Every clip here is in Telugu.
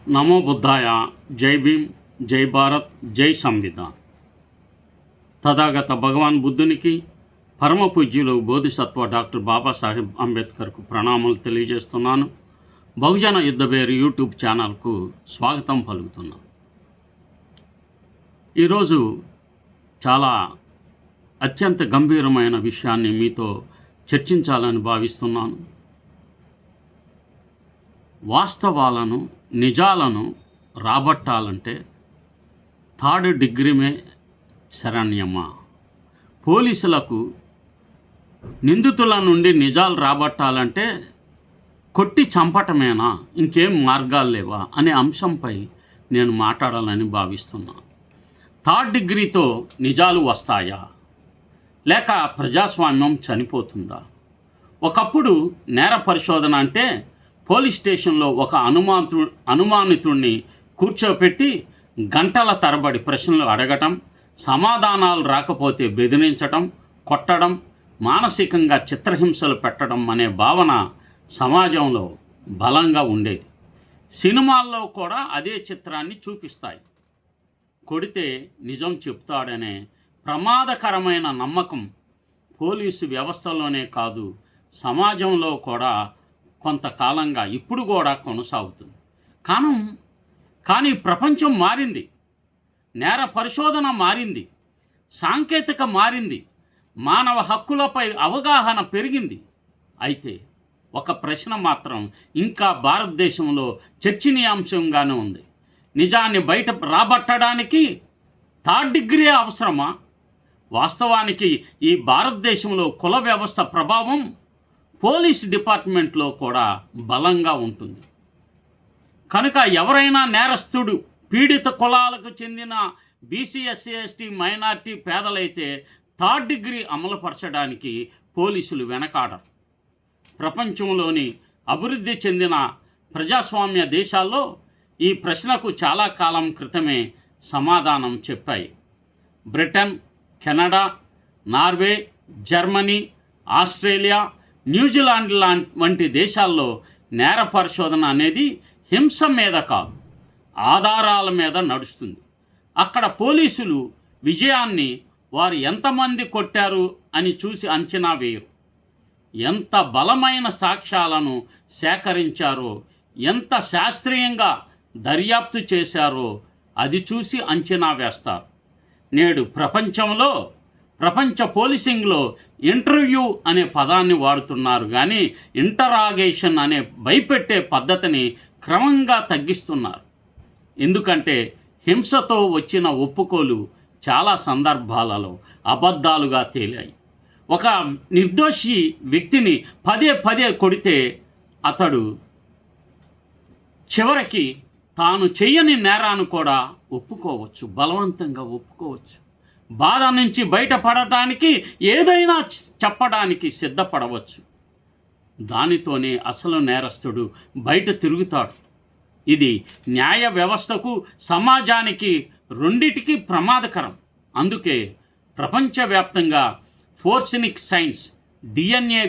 నమో బుద్ధాయ. జై భీమ్, జై భారత్, జై సంవిధాన్. తథాగత భగవాన్ బుద్ధునికి, పరమ పూజ్యులు బోధిసత్వ డాక్టర్ బాబాసాహెబ్ అంబేద్కర్కు ప్రణామాలు తెలియజేస్తున్నాను. బహుజన యుద్ధబేరి యూట్యూబ్ ఛానల్కు స్వాగతం పలుకుతున్నాను. ఈరోజు చాలా అత్యంత గంభీరమైన విషయాన్ని మీతో చర్చించాలని భావిస్తున్నాను. వాస్తవాలను, నిజాలను రాబట్టాలంటే థర్డ్ డిగ్రీమే శరణ్యమా? పోలీసులకు నిందితుల నుండి నిజాలు రాబట్టాలంటే కొట్టి చంపటమేనా, ఇంకేం మార్గాలు లేవా అనే అంశంపై నేను మాట్లాడాలని భావిస్తున్నాను. థర్డ్ డిగ్రీతో నిజాలు వస్తాయా, లేక ప్రజాస్వామ్యం చనిపోతుందా? ఒకప్పుడు నేర పరిశోధన అంటే పోలీస్ స్టేషన్లో ఒక అనుమానితుడిని కూర్చోపెట్టి గంటల తరబడి ప్రశ్నలు అడగటం, సమాధానాలు రాకపోతే బెదిరించటం, కొట్టడం, మానసికంగా చిత్రహింసలు పెట్టడం అనే భావన సమాజంలో బలంగా ఉండేది. సినిమాల్లో కూడా అదే చిత్రాన్ని చూపిస్తాయి. కొడితే నిజం చెప్తాడనే ప్రమాదకరమైన నమ్మకం పోలీసు వ్యవస్థలోనే కాదు, సమాజంలో కూడా కొంతకాలంగా ఇప్పుడు కూడా కొనసాగుతుంది. కానీ ప్రపంచం మారింది, నేర పరిశోధన మారింది, సాంకేతిక మారింది, మానవ హక్కులపై అవగాహన పెరిగింది. అయితే ఒక ప్రశ్న మాత్రం ఇంకా భారతదేశంలో చర్చనీయాంశంగానే ఉంది. నిజాన్ని బయట రాబట్టడానికి థర్డ్ డిగ్రీ అవసరమా? వాస్తవానికి ఈ భారతదేశంలో కుల వ్యవస్థ ప్రభావం పోలీస్ డిపార్ట్మెంట్లో కూడా బలంగా ఉంటుంది. కనుక ఎవరైనా నేరస్తుడు పీడిత కులాలకు చెందిన బీసీ, ఎస్సీ, ఎస్టీ, మైనార్టీ, పేదలైతే థర్డ్ డిగ్రీ అమలుపరచడానికి పోలీసులు వెనకాడరు. ప్రపంచంలోని అభివృద్ధి చెందిన ప్రజాస్వామ్య దేశాల్లో ఈ ప్రశ్నకు చాలా కాలం క్రితమే సమాధానం చెప్పాయి. Britain, Canada, Norway, Germany, Australia, New Zealand వంటి దేశాల్లో నేర పరిశోధన అనేది హింస మీద కాదు, ఆధారాల మీద నడుస్తుంది. అక్కడ పోలీసులు విజయాన్ని వారు ఎంతమంది కొట్టారు అని చూసి అంచనా వేయరు. ఎంత బలమైన సాక్ష్యాలను సేకరించారో, ఎంత శాస్త్రీయంగా దర్యాప్తు చేశారో అది చూసి అంచనా వేస్తారు. నేడు ప్రపంచ పోలీసింగ్లో ఇంటర్వ్యూ అనే పదాన్ని వాడుతున్నారు, కానీ ఇంటరాగేషన్ అనే భయపెట్టే పద్ధతిని క్రమంగా తగ్గిస్తున్నారు. ఎందుకంటే హింసతో వచ్చిన ఒప్పుకోలు చాలా సందర్భాలలో అబద్ధాలుగా తేలాయి. ఒక నిర్దోషి వ్యక్తిని పదే కొడితే అతడు చివరికి తాను చెయ్యని నేరాన్ని కూడా ఒప్పుకోవచ్చు, బలవంతంగా ఒప్పుకోవచ్చు. బాధ నుంచి బయటపడటానికి ఏదైనా చెప్పడానికి సిద్ధపడవచ్చు. దానితోనే అసలు నేరస్తుడు బయట తిరుగుతాడు. ఇది న్యాయ వ్యవస్థకు, సమాజానికి రెండిటికి ప్రమాదకరం. అందుకే ప్రపంచవ్యాప్తంగా ఫోరెన్సిక్ సైన్స్, DNA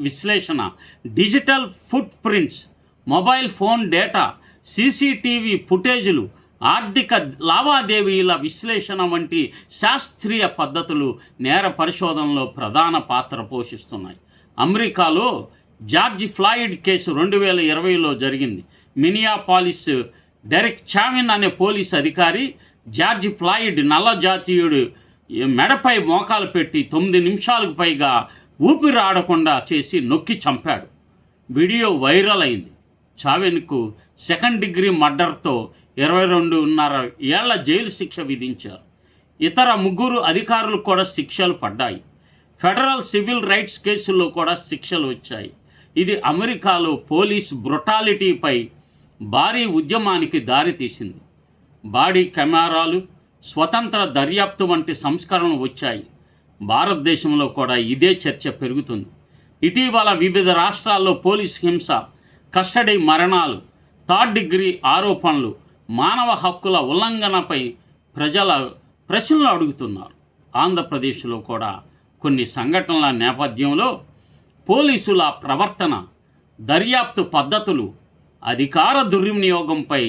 విశ్లేషణ, digital foot prints, mobile phone data, CCTV ఫుటేజీలు, ఆర్థిక లావాదేవీల విశ్లేషణ వంటి శాస్త్రీయ పద్ధతులు నేర పరిశోధనలో ప్రధాన పాత్ర పోషిస్తున్నాయి. అమెరికాలో జార్జ్ ఫ్లాయిడ్ కేసు 2020లో జరిగింది. మినియాపాలిస్ డెరెక్ చావిన్ అనే పోలీస్ అధికారి జార్జ్ ఫ్లాయిడ్ నల్ల జాతీయుడు మెడపై మోకాలు పెట్టి 9 నిమిషాలకు పైగా ఊపిరి ఆడకుండా చేసి నొక్కి చంపాడు. వీడియో వైరల్ అయింది. చావిన్కు సెకండ్ డిగ్రీ మర్డర్తో 22.5 ఏళ్ల జైలు శిక్ష విధించారు. ఇతర 3 అధికారులు కూడా శిక్షలు పడ్డాయి. ఫెడరల్ సివిల్ రైట్స్ కేసుల్లో కూడా శిక్షలు వచ్చాయి. ఇది అమెరికాలో పోలీస్ బ్రుటాలిటీపై భారీ ఉద్యమానికి దారితీసింది. బాడీ కెమెరాలు, స్వతంత్ర దర్యాప్తు వంటి సంస్కరణలు వచ్చాయి. భారతదేశంలో కూడా ఇదే చర్చ పెరుగుతుంది. ఇటీవల వివిధ రాష్ట్రాల్లో పోలీస్ హింస, కస్టడీ మరణాలు, థర్డ్ డిగ్రీ ఆరోపణలు, మానవ హక్కుల ఉల్లంఘనపై ప్రశ్నలు అడుగుతున్నారు. ఆంధ్రప్రదేశ్లో కూడా కొన్ని సంఘటనల నేపథ్యంలో పోలీసుల ప్రవర్తన, దర్యాప్తు పద్ధతులు, అధికార దుర్వినియోగంపై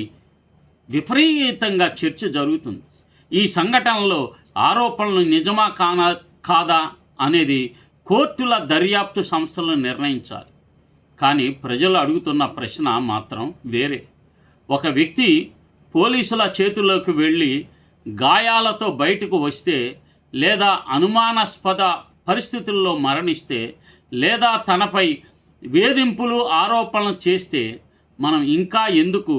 విపరీతంగా చర్చ జరుగుతుంది. ఈ సంఘటనలో ఆరోపణలు నిజమా కాదా అనేది కోర్టుల దర్యాప్తు సంస్థలు నిర్ణయించాలి. కానీ ప్రజలు అడుగుతున్న ప్రశ్న మాత్రం వేరే. ఒక వ్యక్తి పోలీసుల చేతుల్లోకి వెళ్ళి గాయాలతో బయటకు వస్తే, లేదా అనుమానాస్పద పరిస్థితుల్లో మరణిస్తే, లేదా తనపై వేధింపులు ఆరోపణలు చేస్తే మనం ఇంకా ఎందుకు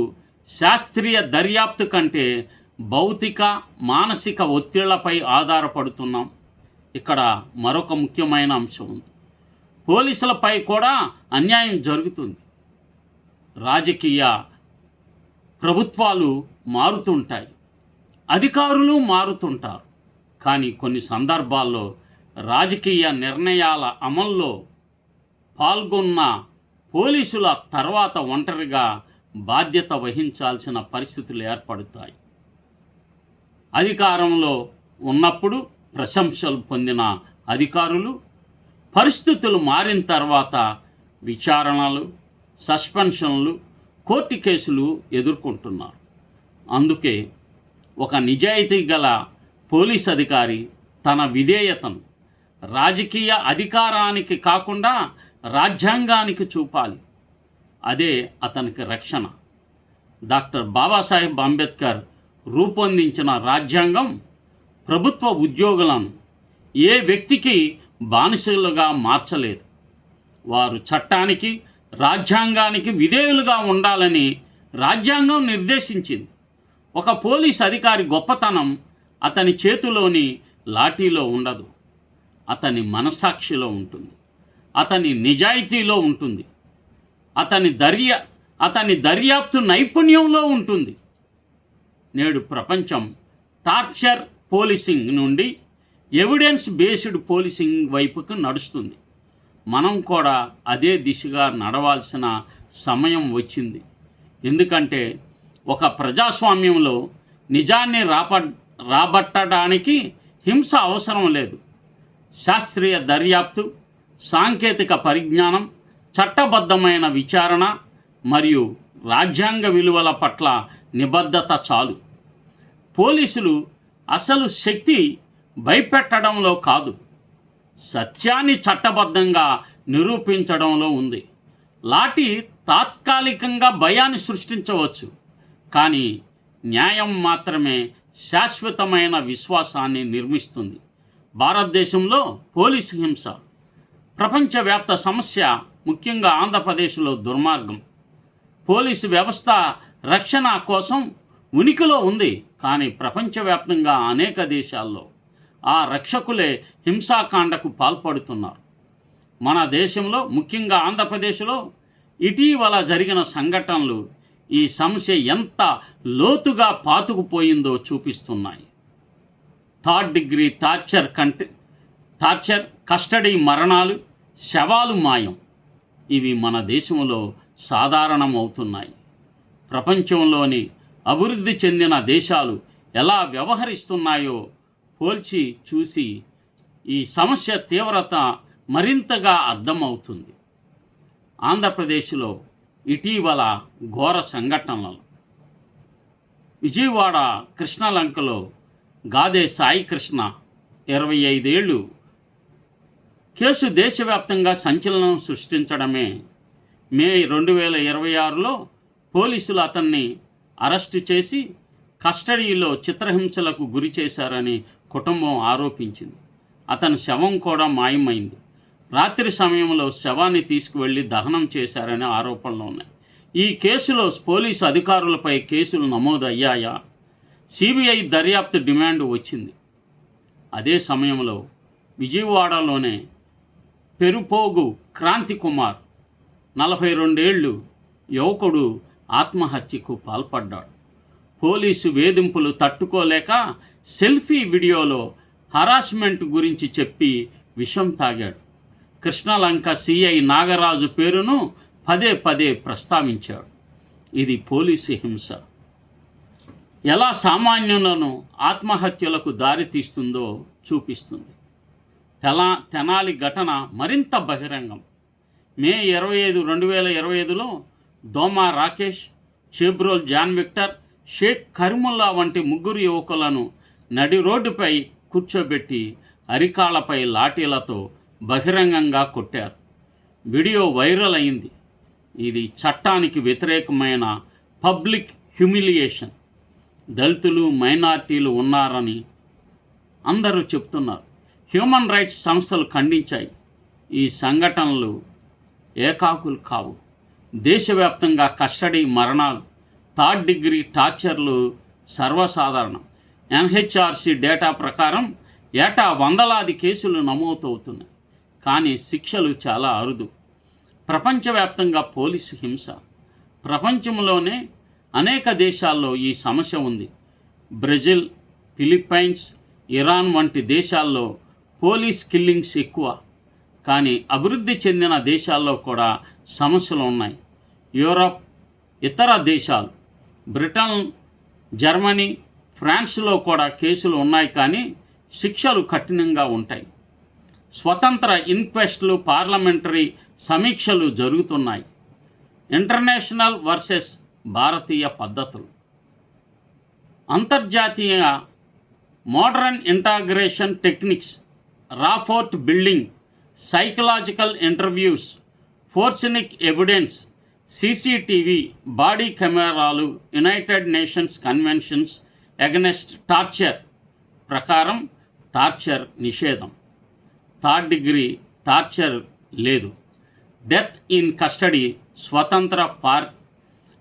శాస్త్రీయ దర్యాప్తు కంటే భౌతిక మానసిక ఒత్తిళ్లపై ఆధారపడుతున్నాం? ఇక్కడ మరొక ముఖ్యమైన అంశం ఉంది. పోలీసులపై కూడా అన్యాయం జరుగుతుంది. రాజకీయ ప్రభుత్వాలు మారుతుంటాయి, అధికారులు మారుతుంటారు. కానీ కొన్ని సందర్భాల్లో రాజకీయ నిర్ణయాల అమల్లో పాల్గొన్న పోలీసుల తర్వాత ఒంటరిగా బాధ్యత వహించాల్సిన పరిస్థితులు ఏర్పడతాయి. అధికారంలో ఉన్నప్పుడు ప్రశంసలు పొందిన అధికారులు పరిస్థితులు మారిన తర్వాత విచారణలు, సస్పెన్షన్లు, కోర్టు కేసులు ఎదుర్కొంటున్నారు. అందుకే ఒక నిజాయితీ గల పోలీస్ అధికారి తన విధేయతను రాజకీయ అధికారానికి కాకుండా రాజ్యాంగానికి చూపాలి. అదే అతనికి రక్షణ. డాక్టర్ బాబాసాహెబ్ అంబేద్కర్ రూపొందించిన రాజ్యాంగం ప్రభుత్వ ఉద్యోగులను ఏ వ్యక్తికి బానిసలుగా మార్చలేదు. వారు చట్టానికి, రాజ్యాంగానికి విధేయులుగా ఉండాలని రాజ్యాంగం నిర్దేశించింది. ఒక పోలీస్ అధికారి గొప్పతనం అతని చేతిలోని లాఠీలో ఉండదు, అతని మనస్సాక్షిలో ఉంటుంది, అతని నిజాయితీలో ఉంటుంది, అతని దర్యాప్తు నైపుణ్యంలో ఉంటుంది. నేడు ప్రపంచం టార్చర్ పోలీసింగ్ నుండి ఎవిడెన్స్ బేస్డ్ పోలీసింగ్ వైపుకు నడుస్తుంది. మనం కూడా అదే దిశగా నడవాల్సిన సమయం వచ్చింది. ఎందుకంటే ఒక ప్రజాస్వామ్యంలో నిజాన్ని రాబట్టడానికి హింస అవసరం లేదు. శాస్త్రీయ దర్యాప్తు, సాంకేతిక పరిజ్ఞానం, చట్టబద్ధమైన విచారణ మరియు రాజ్యాంగ విలువల పట్ల నిబద్ధత చాలు. పోలీసులు అసలు శక్తి భయపెట్టడంలో కాదు, సత్యాన్ని చట్టబద్ధంగా నిరూపించడంలో ఉంది. లాఠీ తాత్కాలికంగా భయాన్ని సృష్టించవచ్చు, కానీ న్యాయం మాత్రమే శాశ్వతమైన విశ్వాసాన్ని నిర్మిస్తుంది. భారతదేశంలో పోలీసు హింస ప్రపంచవ్యాప్త సమస్య, ముఖ్యంగా ఆంధ్రప్రదేశ్లో దుర్మార్గం. పోలీసు వ్యవస్థ రక్షణ కోసం ఉనికిలో ఉంది, కానీ ప్రపంచవ్యాప్తంగా అనేక దేశాల్లో ఆ రక్షకులే హింసాకాండకు పాల్పడుతున్నారు. మన దేశంలో, ముఖ్యంగా ఆంధ్రప్రదేశ్లో ఇటీవల జరిగిన సంఘటనలు ఈ సమస్య ఎంత లోతుగా పాతుకుపోయిందో చూపిస్తున్నాయి. థర్డ్ డిగ్రీ టార్చర్, కస్టడీ మరణాలు, శవాలు మాయం, ఇవి మన దేశంలో సాధారణమవుతున్నాయి. ప్రపంచంలోని అభివృద్ధి చెందిన దేశాలు ఎలా వ్యవహరిస్తున్నాయో పోల్చి చూసి ఈ సమస్య తీవ్రత మరింతగా అర్థమవుతుంది. ఆంధ్రప్రదేశ్లో ఇటీవల ఘోర సంఘటనలు. విజయవాడ కృష్ణలంకలో గాదే సాయి కృష్ణ 25 ఏళ్ళు కేసు దేశవ్యాప్తంగా సంచలనం సృష్టించడమే. మే 2026లో పోలీసులు అతన్ని అరెస్టు చేసి కస్టడీలో చిత్రహింసలకు గురి చేశారని కుటుంబం ఆరోపించింది. అతని శవం కూడా మాయమైంది. రాత్రి సమయంలో శవాన్ని తీసుకువెళ్ళి దహనం చేశారని ఆరోపణలు ఉన్నాయి. ఈ కేసులో పోలీసు అధికారులపై కేసులు నమోదు అయ్యాయా? సిబిఐ దర్యాప్తు డిమాండ్ వచ్చింది. అదే సమయంలో విజయవాడలోనే పెరుపోగు క్రాంతి కుమార్ 42 ఏళ్ళు యువకుడు ఆత్మహత్యకు పాల్పడ్డాడు. పోలీసు వేధింపులు తట్టుకోలేక సెల్ఫీ వీడియోలో హరాస్మెంట్ గురించి చెప్పి విషం తాగాడు. కృష్ణలంక సిఐ నాగరాజు పేరును పదే పదే ప్రస్తావించాడు. ఇది పోలీసు హింస ఎలా సామాన్యులను ఆత్మహత్యలకు దారితీస్తుందో చూపిస్తుంది. తెనాలి ఘటన మరింత బహిరంగం. మే 25, 2025లో దోమా రాకేష్, చేబ్రోల్ జాన్ విక్టర్, షేక్ కరీముల్లా వంటి ముగ్గురు యువకులను నడి రోడ్డుపై కూర్చోబెట్టి అరికాళ్లపై లాఠీలతో బహిరంగంగా కొట్టారు. వీడియో వైరల్ అయింది. ఇది చట్టానికి వ్యతిరేకమైన పబ్లిక్ హ్యూమిలియేషన్. దళితులు, మైనారిటీలు ఉన్నారని అందరూ చెప్తున్నారు. హ్యూమన్ రైట్స్ సంస్థలు ఖండించాయి. ఈ సంఘటనలు ఏకాకులు కావు. దేశవ్యాప్తంగా కస్టడీ మరణాలు, థర్డ్ డిగ్రీ టార్చర్లు సర్వసాధారణం. ఎన్హెచ్ఆర్సీ డేటా ప్రకారం ఏటా వందలాది కేసులు నమోదవుతున్నాయి, కానీ శిక్షలు చాలా అరుదు. ప్రపంచవ్యాప్తంగా పోలీసు హింస. ప్రపంచంలోనే అనేక దేశాల్లో ఈ సమస్య ఉంది. బ్రెజిల్, ఫిలిప్పైన్స్, ఇరాన్ వంటి దేశాల్లో పోలీస్ కిల్లింగ్స్ ఎక్కువ. కానీ అభివృద్ధి చెందిన దేశాల్లో కూడా సమస్యలు ఉన్నాయి. యూరప్, ఇతర దేశాలు, బ్రిటన్, జర్మనీ, ఫ్రాన్స్లో కూడా కేసులు ఉన్నాయి, కానీ శిక్షలు కఠినంగా ఉంటాయి. స్వతంత్ర ఇన్క్వెస్ట్లు, పార్లమెంటరీ సమీక్షలు జరుగుతున్నాయి. ఇంటర్నేషనల్ వర్సెస్ భారతీయ పద్ధతులు. అంతర్జాతీయ modern integration techniques, rapport building, psychological interviews, forensic evidence, CCTV, body కెమెరాలు, United Nations conventions against torture ప్రకారం టార్చర్ నిషేధం. థర్డ్ డిగ్రీ టార్చర్ లేదు. డెత్ ఇన్ కస్టడీ, స్వతంత్ర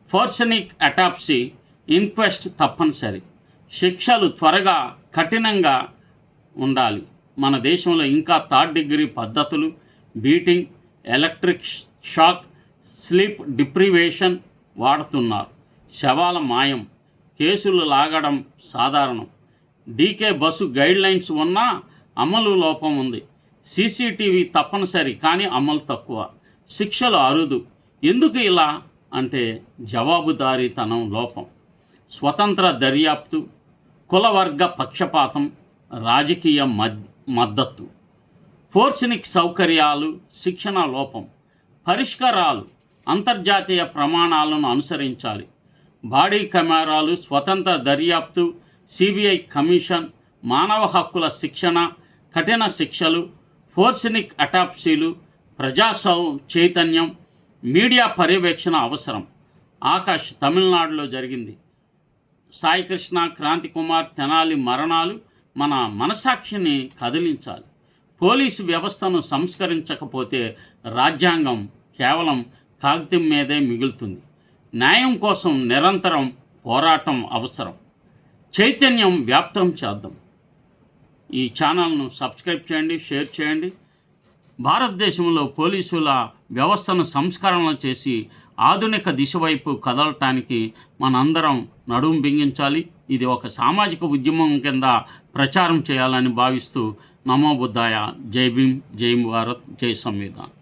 ఫోర్సినిక్ అటాప్సీ, ఇన్క్వెస్ట్ తప్పనిసరి. శిక్షలు త్వరగా, కఠినంగా ఉండాలి. మన దేశంలో ఇంకా థర్డ్ డిగ్రీ పద్ధతులు, beating, electric shock, sleep deprivation వాడుతున్నారు. శవాల మాయం, కేసులు లాగడం సాధారణం. డీకే బస్సు గైడ్లైన్స్ ఉన్నా అమలు లోపం ఉంది. సీసీటీవీ తప్పనిసరి, కానీ అమలు తక్కువ. శిక్షలు అరుదు. ఎందుకు ఇలా అంటే జవాబుదారీతనం లోపం. స్వతంత్ర దర్యాప్తు, కులవర్గ పక్షపాతం, రాజకీయ మద్దతు. ఫోర్సినిక్ సౌకర్యాలు, శిక్షణ లోపం. పరిష్కారాలు అంతర్జాతీయ ప్రమాణాలను అనుసరించాలి. బాడీ కెమెరాలు, స్వతంత్ర దర్యాప్తు, సిబిఐ కమిషన్, మానవ హక్కుల శిక్షణ, కఠిన శిక్షలు, ఫోర్సినిక్ అటాప్సీలు, ప్రజా చైతన్యం, మీడియా పర్యవేక్షణ అవసరం. ఆకాష్ తమిళనాడులో జరిగింది. సాయికృష్ణ, క్రాంతి కుమార్, తెనాలి మరణాలు మన మనసాక్షిని కదిలించాలి. పోలీసు వ్యవస్థను సంస్కరించకపోతే రాజ్యాంగం కేవలం కాగితం మీదే మిగులుతుంది. న్యాయం కోసం నిరంతరం పోరాటం అవసరం. చైతన్యం వ్యాప్తం చేద్దాం. ఈ ఛానల్ను సబ్స్క్రైబ్ చేయండి, షేర్ చేయండి. భారతదేశంలో పోలీసుల వ్యవస్థను సంస్కరణ చేసి ఆధునిక దిశ వైపు కదలటానికి మనందరం నడుం బిగించాలి. ఇది ఒక సామాజిక ఉద్యమం కింద ప్రచారం చేయాలని భావిస్తూ నమో బుద్ధాయ. జై భీమ్, జై భారత్, జై సంవిధాన్.